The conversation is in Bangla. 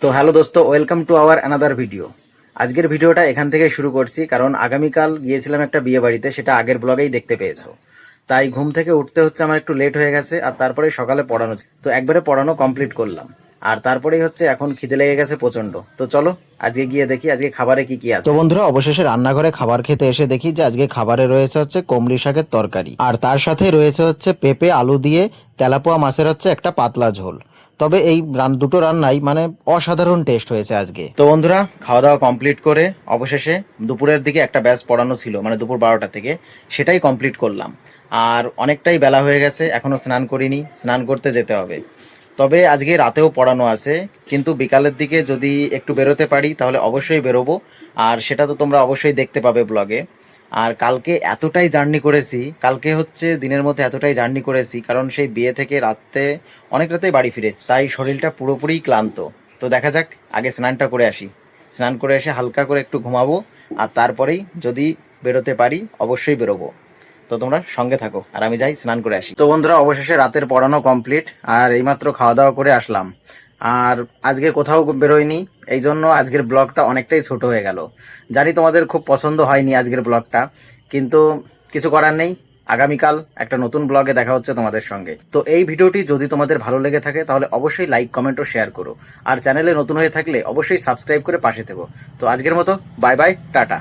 তো হ্যালো দোস্ত, welcome to our another video. আজকের ভিডিওটা এখান থেকে শুরু করছি, কারণ আগামীকাল গিয়েছিলাম একটা বিয়ে বাড়িতে, সেটা আগের ব্লগেই দেখতে পেয়েছো। তাই ঘুম থেকে উঠতে হচ্ছে আমার একটু লেট হয়ে গেছে, আর তারপরে সকালে পড়ানো ছিল। তো একবারে পড়ানো কমপ্লিট করলাম, আর তারপরেই হচ্ছে এখন খিদে লেগে গেছে প্রচন্ড। তো চলো আজকে গিয়ে দেখি আজকে খাবারে কি কি আছে। তো বন্ধুরা, অবশেষে রান্নাঘরে খাবার খেতে এসে দেখি যে আজকে খাবারে রয়েছে হচ্ছে কুমড়ি শাকের তরকারি, আর তার সাথে রয়েছে হচ্ছে পেঁপে আলু দিয়ে তেলাপোয়া মাছের হচ্ছে একটা পাতলা ঝোল। তবে এই দুটো রান্নাই মানে অসাধারণ টেস্ট হয়েছে আজকে। তো বন্ধুরা, খাওয়া দাওয়া কমপ্লিট করে অবশেষে দুপুরের দিকে একটা ব্যাচ পড়ানো ছিল, মানে দুপুর 12টা থেকে, সেটাই কমপ্লিট করলাম। আর অনেকটাই বেলা হয়ে গেছে, এখনো স্নান করিনি, স্নান করতে যেতে হবে। তবে আজকে রাতেও পড়ানো আছে, কিন্তু বিকালের দিকে যদি একটু বেরোতে পারি তাহলে অবশ্যই বেরোবো। আর সেটা তো তোমরা অবশ্যই দেখতে পাবে ব্লগে। আর কালকে এতটাই জার্নি করেছি, কালকে হচ্ছে দিনের মধ্যে এতটাই জার্নি করেছি, কারণ সেই বিয়ে থেকে রাতে অনেক রাতেই বাড়ি ফিরেছি, তাই শরীরটা পুরোপুরি ক্লান্ত। তো দেখা যাক, আগে স্নানটা করে আসি। স্নান করে এসে হালকা করে একটু ঘুমাবো, আর তারপরেই যদি বেরোতে পারি অবশ্যই বেরোবো। তো তোমরা সঙ্গে থাকো, আর আমি যাই স্নান করে আসি। তো বন্ধুরা, অবশেষে রাতের পড়ানো কমপ্লিট, আর এইমাত্র খাওয়া দাওয়া করে আসলাম। আর আজকে কোথাও বেরোয়নি, এই জন্য আজকের ব্লগটা অনেকটাই ছোট হয়ে গেল। জানি তোমাদের খুব পছন্দ হয়নি আজকের ব্লগটা, কিন্তু কিছু করার নেই। আগামীকাল একটা নতুন ব্লগে দেখা হচ্ছে তোমাদের সঙ্গে। তো এই ভিডিওটি যদি তোমাদের ভালো লেগে থাকে তাহলে অবশ্যই লাইক, কমেন্ট ও শেয়ার করো। আর চ্যানেলে নতুন হয়ে থাকলে অবশ্যই সাবস্ক্রাইব করে পাশে থেকো। তো আজকের মতো বাই বাই, টাটা।